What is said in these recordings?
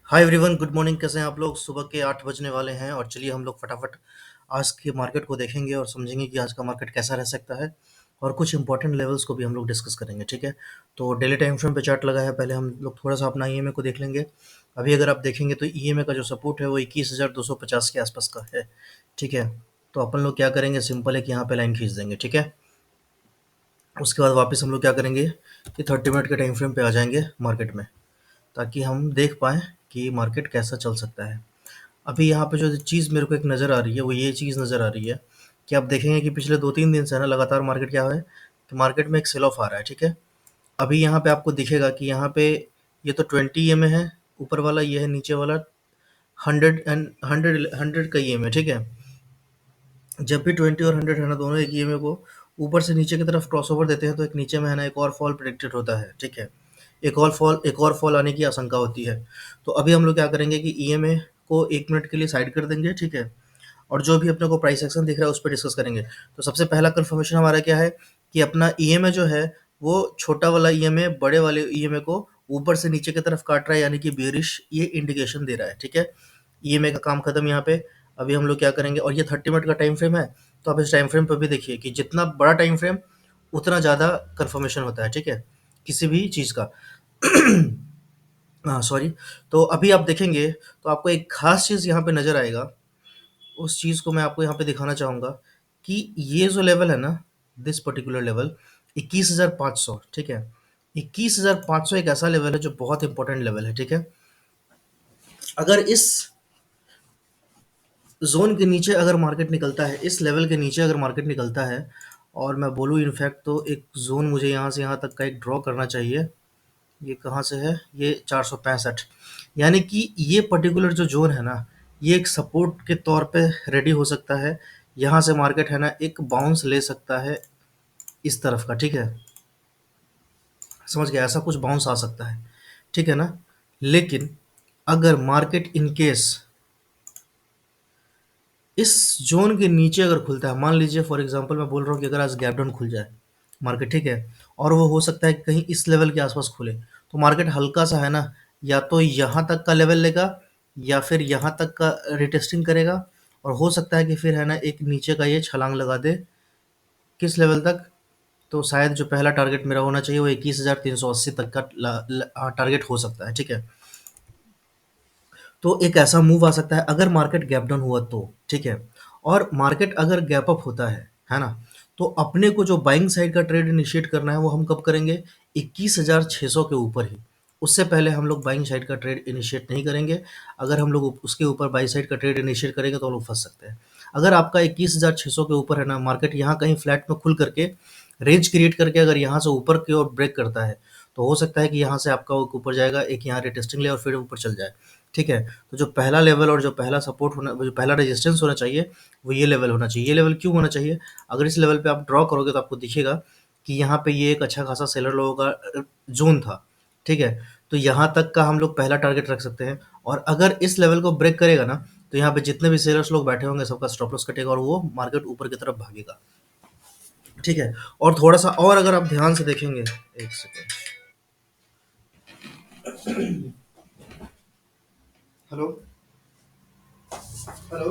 Hi everyone, good morning. कैसे हैं आप लोग? सुबह के 8 बजने वाले हैं और चलिए हम लोग फटाफट आज के मार्केट को देखेंगे और समझेंगे कि आज का मार्केट कैसा रह सकता है। और कुछ इंपॉर्टेंट लेवल्स को भी हम लोग डिस्कस करेंगे, ठीक है? तो डेली टाइम फ्रेम पे चार्ट लगा है, पहले हम लोग थोड़ा सा अपना ईएमए को देख लेंगे। अभी अगर आप देखेंगे तो ईएमए का जो सपोर्ट है वो 21,250 के आसपास का है, ठीक है? तो अपन लोग क्या करेंगे, सिंपल है कि यहाँ पे लाइन खींच देंगे, ठीक है? उसके बाद वापस हम लोग क्या करेंगे कि 30 मिनट के टाइम फ्रेम पे आ जाएंगे मार्केट में, ताकि हम देख पाएँ कि मार्केट कैसा चल सकता है। अभी यहाँ पे जो चीज़ मेरे को एक नज़र आ रही है, वो ये चीज़ नज़र आ रही है कि आप देखेंगे कि पिछले 2-3 दिन से है ना, लगातार मार्केट क्या है कि मार्केट में एक सेल ऑफ आ रहा है, ठीक है? अभी यहाँ पे आपको दिखेगा कि यहाँ पे ये तो 20 ईएमए है, ऊपर वाला ये है, नीचे वाला 100 का ईएमए, ठीक है? जब भी 20 और 100 है ना, दोनों एक ईएमए को ऊपर से नीचे की तरफ क्रॉसओवर देते हैं तो एक नीचे में है ना एक और फॉल प्रेडिक्टेड होता है, ठीक है? एक और फॉल आने की आशंका होती है। तो अभी हम लोग क्या करेंगे कि ईएमए को 1 मिनट के लिए साइड कर देंगे, ठीक है? और जो भी अपने को प्राइस एक्शन दिख रहा है उस पर डिस्कस करेंगे। तो सबसे पहला कंफर्मेशन हमारा क्या है कि अपना ईएमए जो है वो छोटा वाला ईएमए बड़े वाले ईएमए को ऊपर से नीचे की तरफ काट रहा है, यानी कि बेरिश ये इंडिकेशन दे रहा है, ठीक है? ईएमए का काम खत्म यहाँ पे। अभी हम लोग क्या करेंगे, और ये 30 मिनट का टाइम फ्रेम है, तो आप इस टाइम फ्रेम पर भी देखिए कि जितना बड़ा टाइम फ्रेम उतना ज़्यादा कंफर्मेशन होता है, ठीक है, किसी भी चीज़ का। हाँ, सॉरी। तो अभी आप देखेंगे तो आपको एक खास चीज़ यहाँ पे नज़र आएगा। उस चीज़ को मैं आपको यहाँ पे दिखाना चाहूँगा कि ये जो लेवल है ना, दिस पर्टिकुलर लेवल 21,500, ठीक है? 21,500 एक ऐसा लेवल है जो बहुत इंपॉर्टेंट लेवल है, ठीक है? अगर इस ज़ोन के नीचे अगर मार्केट निकलता है, इस लेवल के नीचे अगर मार्केट निकलता है, और मैं बोलूँ इनफैक्ट तो एक ज़ोन मुझे यहाँ से यहाँ तक का एक ड्रॉ करना चाहिए। ये कहाँ से है? ये 465, यानी कि ये पर्टिकुलर जो ज़ोन है ना, ये एक सपोर्ट के तौर पे रेडी हो सकता है। यहाँ से मार्केट है ना एक बाउंस ले सकता है इस तरफ का, ठीक है? समझ गए? ऐसा कुछ बाउंस आ सकता है, ठीक है ना? लेकिन अगर मार्केट इन केस इस ज़ोन के नीचे अगर खुलता है, मान लीजिए फॉर एग्ज़ाम्पल मैं बोल रहा हूँ कि अगर आज गैप डाउन खुल जाए मार्केट, ठीक है? और वो हो सकता है कि कहीं इस लेवल के आस-पास खुले, तो मार्केट हल्का-सा है ना, या तो यहाँ तक का लेवल लेगा या फिर यहाँ तक का रिटेस्टिंग करेगा, और हो सकता है कि फिर है ना एक नीचे का ये छलांग लगा दे, किस लेवल तक? तो शायद जो पहला टारगेट मेरा होना चाहिए वो 21,380 तक का टारगेट हो सकता है, ठीक है? तो एक ऐसा मूव आ सकता है अगर मार्केट गैप डाउन हुआ तो, ठीक है? और मार्केट अगर गैप अप होता है ना? तो अपने को जो बाइंग साइड का ट्रेड इनिशिएट करना है वो हम कब करेंगे? 21,600 के ऊपर ही। उससे पहले हम लोग बाइंग साइड का ट्रेड इनिशिएट नहीं करेंगे। अगर हम लोग उसके ऊपर बाई साइड का ट्रेड इनिशिएट करेंगे तो हम लोग फंस सकते हैं। अगर आपका 21,600 के ऊपर है ना, मार्केट यहाँ कहीं फ्लैट में खुल करके रेंज क्रिएट करके अगर यहाँ से ऊपर की ओर ब्रेक करता है, तो हो सकता है कि यहाँ से आपका वो ऊपर जाएगा, एक यहाँ रिटेस्टिंग ले और फिर ऊपर चल जाए, ठीक है? तो जो पहला लेवल और जो पहला सपोर्ट होना, जो पहला रेजिस्टेंस होना चाहिए, वो ये लेवल होना चाहिए। ये लेवल क्यों होना चाहिए? अगर इस लेवल पे आप ड्रॉ करोगे तो आपको दिखेगा कि यहाँ पे ये एक अच्छा खासा सेलर लोगों का ज़ोन था, ठीक है? तो यहाँ तक का हम लोग पहला टारगेट रख सकते हैं, और अगर इस लेवल को ब्रेक करेगा ना, तो यहाँ पे जितने भी सेलर्स लोग बैठे होंगे सबका स्टॉप लॉस कटेगा और वो मार्केट ऊपर की तरफ भागेगा, ठीक है? और थोड़ा-सा और अगर आप ध्यान से देखेंगे, 1 सेकंड। हेलो? हेलो?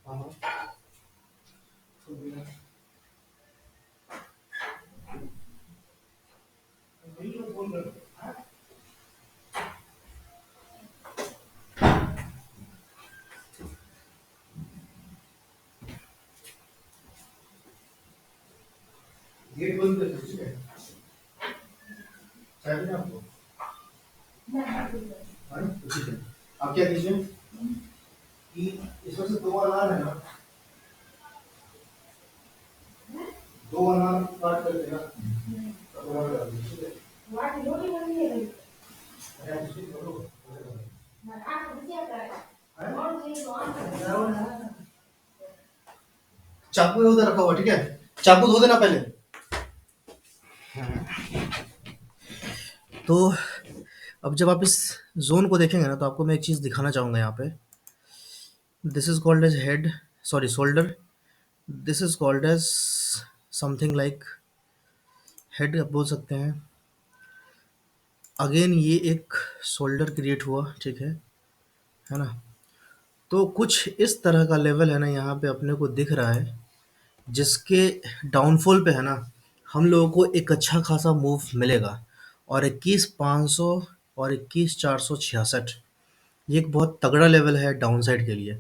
हाँ, हाँ। गेट बंद कर दीजिए, ठीक है? चाहिए ना आपको? हाँ, तो ठीक है। आप क्या कीजिए कि इसमें से 2 अनार है ना, 2 अनार काट करके ना कटोरा में डाल दीजिए, ठीक है? अरे आप इसको करो, चाकू उधर रखा हुआ, ठीक है? चाकू धो देना पहले। तो अब जब आप इस ज़ोन को देखेंगे ना, तो आपको मैं एक चीज़ दिखाना चाहूँगा यहाँ पे। This is called as head, sorry shoulder. This is called as something like head आप बोल सकते हैं। अगेन ये एक शोल्डर क्रिएट हुआ, ठीक है ना? तो कुछ इस तरह का लेवल है ना यहाँ पे अपने को दिख रहा है, जिसके डाउनफॉल पे है ना हम लोगों को एक अच्छा खासा मूव मिलेगा। और 21,500 और 21,466 ये एक बहुत तगड़ा लेवल है डाउनसाइड के लिए।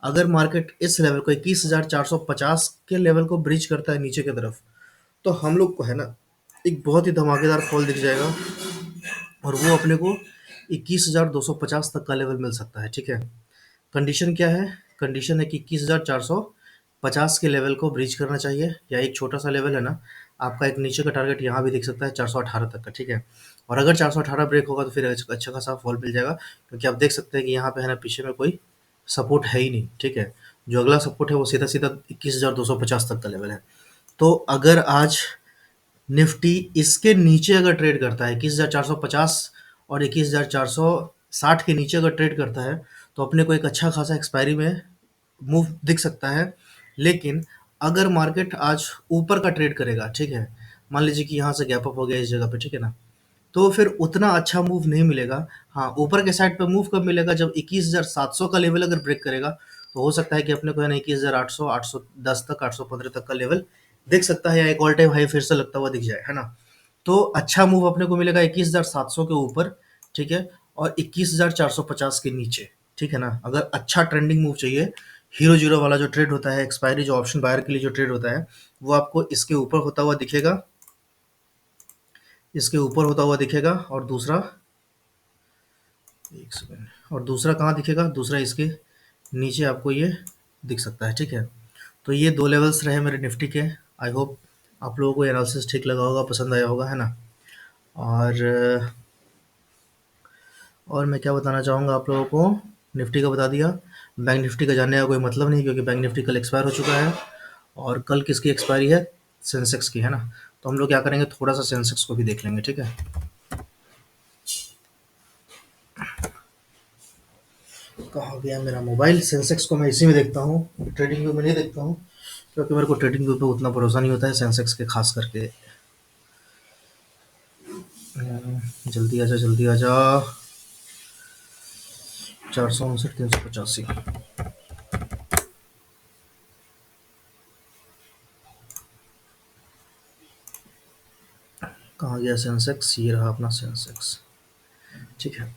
अगर मार्केट इस लेवल को 21,450 के लेवल को ब्रीच करता है नीचे की तरफ, तो हम लोग को है ना एक बहुत ही धमाकेदार फॉल दिख जाएगा, और वो अपने को 21,250 तक का लेवल मिल सकता है, ठीक है? कंडीशन क्या है? कंडीशन है कि 21,450 के लेवल को ब्रीच करना चाहिए, या एक छोटा सा लेवल है ना आपका एक नीचे का टारगेट यहाँ भी दिख सकता है 418 तक का, ठीक है? और अगर 418 ब्रेक होगा तो फिर अच्छा खासा फॉल मिल जाएगा, क्योंकि आप देख सकते हैं कि यहाँ पे है ना पीछे में कोई सपोर्ट है ही नहीं, ठीक है? जो अगला सपोर्ट है वो सीधा सीधा 21,250 तक का लेवल है। तो अगर आज निफ्टी इसके नीचे अगर ट्रेड करता है 21,450 और 21,460 के नीचे अगर ट्रेड करता है, तो अपने को एक अच्छा खासा एक्सपायरी में मूव दिख सकता है। लेकिन अगर मार्केट आज ऊपर का ट्रेड करेगा, ठीक है, मान लीजिए कि यहाँ से गैप अप हो गया इस जगह पे, ठीक है ना, तो फिर उतना अच्छा मूव नहीं मिलेगा। हाँ, ऊपर के साइड पे मूव कब मिलेगा? जब 21,700 का लेवल अगर ब्रेक करेगा, तो हो सकता है कि अपने को है ना 21,800, 810 तक, 815 तक का लेवल दिख सकता है, या एक ऑल टाइम हाई फिर से लगता हुआ दिख जाए, है ना? तो अच्छा मूव अपने को मिलेगा 21,700 के ऊपर, ठीक है, और 21,450 के नीचे, ठीक है ना? अगर अच्छा ट्रेंडिंग मूव चाहिए, हीरो जीरो वाला जो ट्रेड होता है, एक्सपायरी जो ऑप्शन बायर के लिए जो ट्रेड होता है, वो आपको इसके ऊपर होता हुआ दिखेगा, इसके ऊपर होता हुआ दिखेगा। और दूसरा, एक सेकेंड, और दूसरा कहाँ दिखेगा? दूसरा इसके नीचे आपको ये दिख सकता है, ठीक है? तो ये दो लेवल्स रहे मेरे निफ्टी के। आई होप आप लोगों को एनालिसिस ठीक लगा होगा, पसंद आया होगा, है ना? और और मैं क्या बताना चाहूँगा आप लोगों को, निफ्टी का बता दिया। बैंक निफ्टी का जानने का कोई मतलब नहीं, क्योंकि बैंक निफ्टी कल एक्सपायर हो चुका है, और कल किसकी एक्सपायरी है? सेंसेक्स की, है ना? तो हम लोग क्या करेंगे, थोड़ा सा सेंसेक्स को भी देख लेंगे, ठीक है? कहाँ गया मेरा मोबाइल? सेंसेक्स को मैं इसी में देखता हूँ, ट्रेडिंग व्यू में नहीं देखता हूँ, क्योंकि मेरे को ट्रेडिंग व्यू पे उतना भरोसा नहीं होता है सेंसेक्स के, खास करके। जल्दी आजा, जल्दी आजा। 459, 385। कहाँ गया सेंसेक्स? ये रहा अपना सेंसेक्स, ठीक है।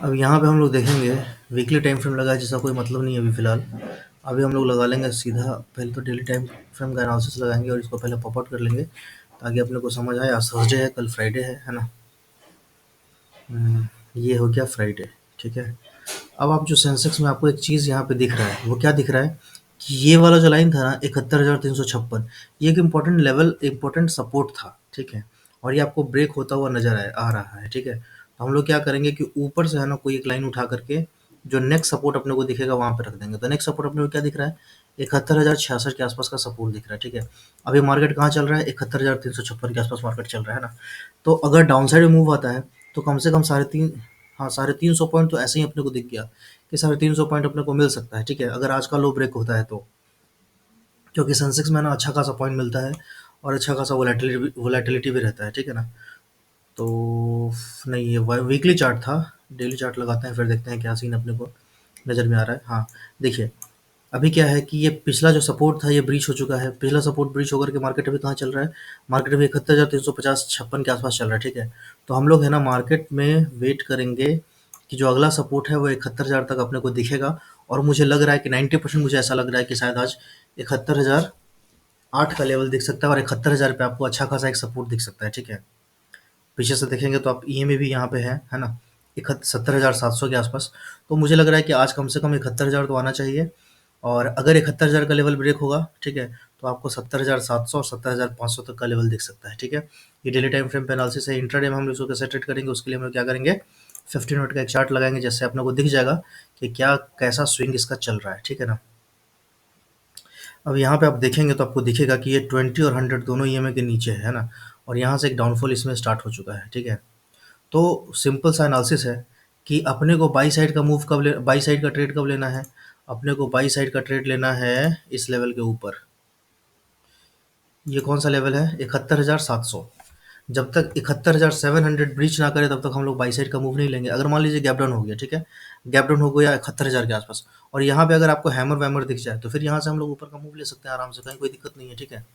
अब यहाँ पे हम लोग देखेंगे, वीकली टाइम फ्रेम लगा है जिसका कोई मतलब नहीं है अभी फ़िलहाल। अभी हम लोग लगा लेंगे सीधा, पहले तो डेली टाइम फ्रेम का एनालिसिस लगाएंगे और इसको पहले पॉप आउट कर लेंगे, ताकि अपने को समझ आए। आज थर्सडे है, कल फ्राइडे है ना? ये हो गया फ्राइडे, ठीक है। अब आप जो सेंसेक्स में आपको एक चीज़ यहाँ पे दिख रहा है, वो क्या दिख रहा है कि ये वाला जो लाइन था ना 71,356, ये एक इम्पोर्टेंट लेवल, इम्पोर्टेंट सपोर्ट था, ठीक है। और ये आपको ब्रेक होता हुआ नजर आ रहा है, ठीक है। तो हम लोग क्या करेंगे कि ऊपर से है ना कोई एक लाइन उठा करके जो नेक्स्ट सपोर्ट अपने को दिखेगा वहां पे रख देंगे। तो नेक्स्ट सपोर्ट अपने को क्या दिख रहा है? 71,066 के आसपास का सपोर्ट दिख रहा है, ठीक है। अभी मार्केट कहाँ चल रहा है? 71,356 के आसपास मार्केट चल रहा है ना। तो अगर डाउन साइड में मूव आता है, तो कम से कम 3.5, हाँ 350 पॉइंट तो ऐसे ही अपने को दिख गया कि 350 पॉइंट अपने को मिल सकता है, ठीक है, अगर आज का लो ब्रेक होता है तो। क्योंकि सेंसेक्स में ना अच्छा खासा पॉइंट मिलता है, और अच्छा खासा वोलेटिलिटी भी रहता है, ठीक है ना। तो नहीं, ये वीकली चार्ट था, डेली चार्ट लगाते हैं फिर देखते हैं क्या सीन अपने को नज़र में आ रहा है। हाँ, देखिए अभी क्या है कि ये पिछला जो सपोर्ट था ये ब्रीच हो चुका है। पिछला सपोर्ट ब्रीच होकर के मार्केट अभी कहाँ चल रहा है? मार्केट अभी 71,350 56 के आसपास चल रहा है, ठीक है। तो हम लोग है ना मार्केट में वेट करेंगे कि जो अगला सपोर्ट है वो 71,000 तक अपने को दिखेगा। और मुझे लग रहा है कि 90% मुझे ऐसा लग रहा है कि शायद आज 71,008 का लेवल दिख सकता है, और 71,000 पे आपको अच्छा खासा एक सपोर्ट दिख सकता है, ठीक है। पीछे से देखेंगे तो आप ईएमए भी यहाँ पे है ना, 71,700 के आसपास। तो मुझे लग रहा है कि आज कम से कम 71,000 तो आना चाहिए। और अगर 71,000 का लेवल ब्रेक होगा, ठीक है, तो आपको 70,700 और 70,500 तक का लेवल दिख सकता है, ठीक है। ये डेली टाइम फ्रेम पे एनालिसिस है। इंट्राडे में हम इसको कैसे ट्रेड करेंगे, उसके लिए हम लोग क्या करेंगे, 15 मिनट का एक चार्ट लगाएंगे, जैसे अपने को दिख जाएगा कि क्या कैसा स्विंग इसका चल रहा है, ठीक है ना। अब यहाँ पे आप देखेंगे तो आपको दिखेगा कि ये 20 और 100 दोनों ईएमए के नीचे है ना, और यहाँ से एक डाउनफॉल इसमें स्टार्ट हो चुका है, ठीक है। तो सिंपल सा एनालिसिस है कि अपने को बाई साइड का ट्रेड कब लेना है? अपने को बाई साइड का ट्रेड लेना है इस लेवल के ऊपर। ये कौन सा लेवल है? 71,700, जब तक 71,700 ब्रीच ना करे तब तक हम लोग बाई साइड का मूव नहीं लेंगे। अगर मान लीजिए गैप डाउन हो गया, ठीक है, गैप डाउन हो गया 71,000 के आसपास, और यहाँ पे अगर आपको हैमर वैमर दिख जाए तो फिर यहाँ से हम लोग ऊपर का मूव ले सकते हैं आराम से, कहीं कोई दिक्कत नहीं है, ठीक है।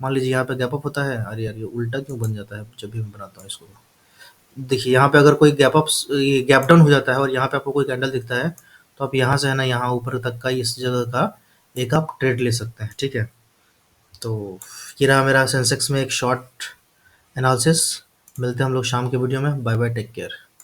मान लीजिए यहाँ पे गैप अप होता है, अरे यार ये उल्टा क्यों बन जाता है जब भी मैं बनाता हूँ इसको। देखिए यहाँ पे अगर कोई गैप अप, ये गैप डाउन हो जाता है और यहाँ पे आपको कोई कैंडल दिखता है, तो आप यहाँ से है ना यहाँ ऊपर तक का इस जगह का एक आप ट्रेड ले सकते हैं, ठीक है। तो ये रहा मेरा सेंसेक्स में एक शॉर्ट एनालिसिस। मिलते हैं हम लोग शाम के वीडियो में। Bye bye, take care.